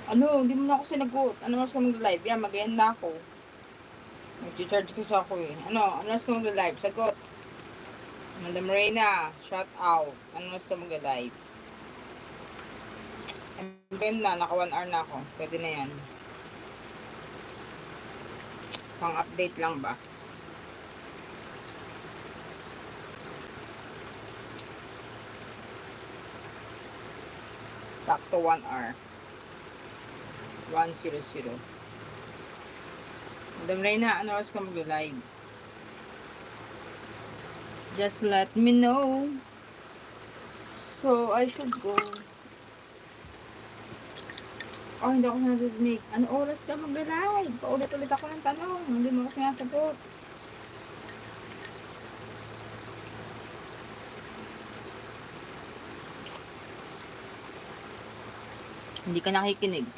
Ano, hindi mo na ako sinagot. Ano mas ka mag-live? Yan, mag-end na ako. Nag-charge kasi ako eh. Ano mas ka mag-live? Sagot. Madam Reyna, shout out. Ano mas ka mag-live? Mag-end na, naka 1 hour na ako. Pwede na yan. Pang-update lang ba? Sakto 1 hour. 1:00. Madam Reyna, ano oras ka mag-live? Just let me know. So, I should go. Oh, hindi ako narinig. Ano oras ka mag-live? Paulit-ulit ako ng tanong. Hindi mo ako sinasagot. Hindi ka nakikinig.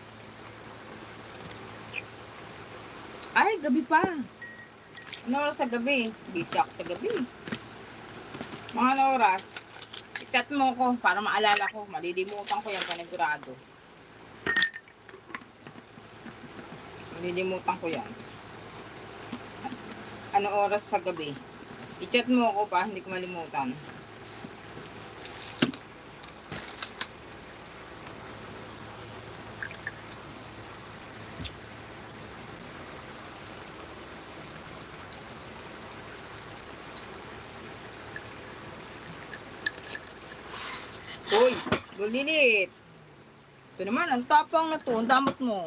Ay, gabi pa. Ano oras sa gabi? Busy ako sa gabi. Mga ano oras? I-chat mo ko para maalala ko. Malilimutan ko yan panigurado. Malilimutan ko yan. Ano oras sa gabi? I-chat mo ako pa, hindi ko malimutan. Hoy, bulilit. Ito naman, ang tapang na to, ang damot mo.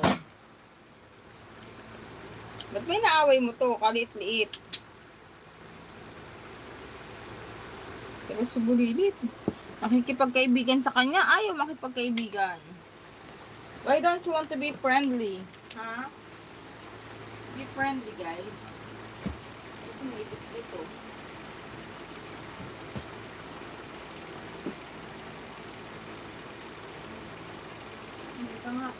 Ba't may naaway mo to? Kalit-liit. Pero si bulilit, nakikipagkaibigan sa kanya, ayaw makipagkaibigan. Why don't you want to be friendly? Ha? Be friendly, guys. Kasi may ibig dito. Hindi ka nga.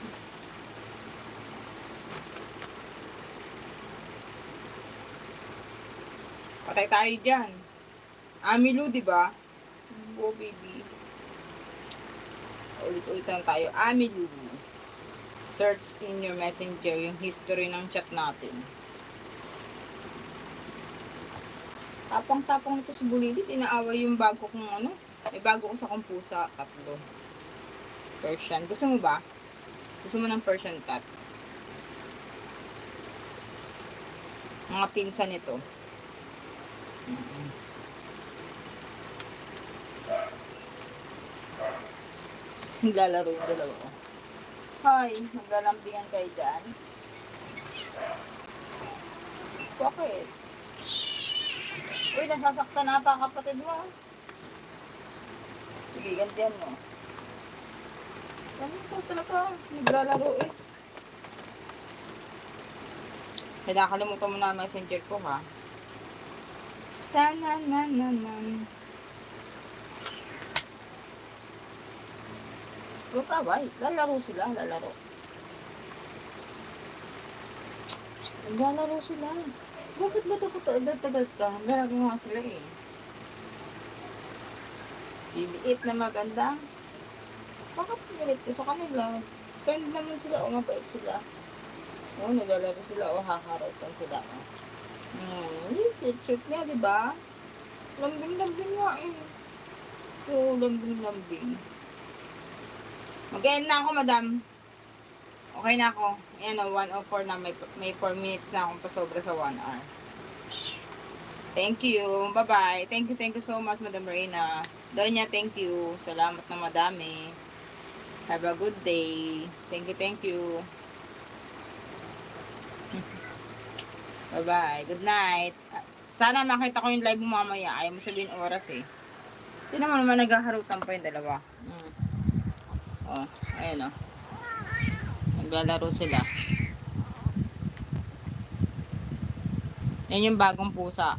Patay tayo dyan. Amilu, di ba? Oh, baby. Ulit-ulit lang tayo. Amilu. Search in your messenger yung history ng chat natin. Tapang-tapang nito si Bulilit. Inaaway yung bago kong ano. May bago ko sa kumpusa. 3. Persian. Gusto mo ba? Gusto mo ng Persian cat? Mga pinsan nito. Naglalaro yung dalawa ko. Hi, naglalambingan kayo dyan. Bakit? Uy, nasasaktan na ata kapatid mo. Sige, gantihan mo. Ano ko talaga? Naglalaro eh. Kaya nakalimutan mo na messenger ko ha. Tananananan. Huwag ka ba? Lalaro sila, lalaro. Naglalaro sila. Bakit ba tagal ka? Lalaro nga sila eh. Si Liit na maganda. Bakit pilit ko sa kanila? Friend naman sila o mabait sila. Oo, naglalaro sila o haharautan sila. Sweet niya, diba? Lambing-lambing nga eh. Oo, lambing-lambing. Mag-end na ako, madam. Okay na ako. Ayan o, 1:04 na. May 4 minutes na akong pasobra sa 1 hour. Thank you. Bye-bye. Thank you so much, Madam Reyna. Donya, thank you. Salamat na madami. Have a good day. Thank you. Bye-bye. Good night. Sana makita ko yung live mo mamaya. Ayaw mo sabihin oras eh. Hindi naman naghaharutan pa yung dalawa. Oh, ayun oh. Naglalaro sila. Yan yung bagong pusa.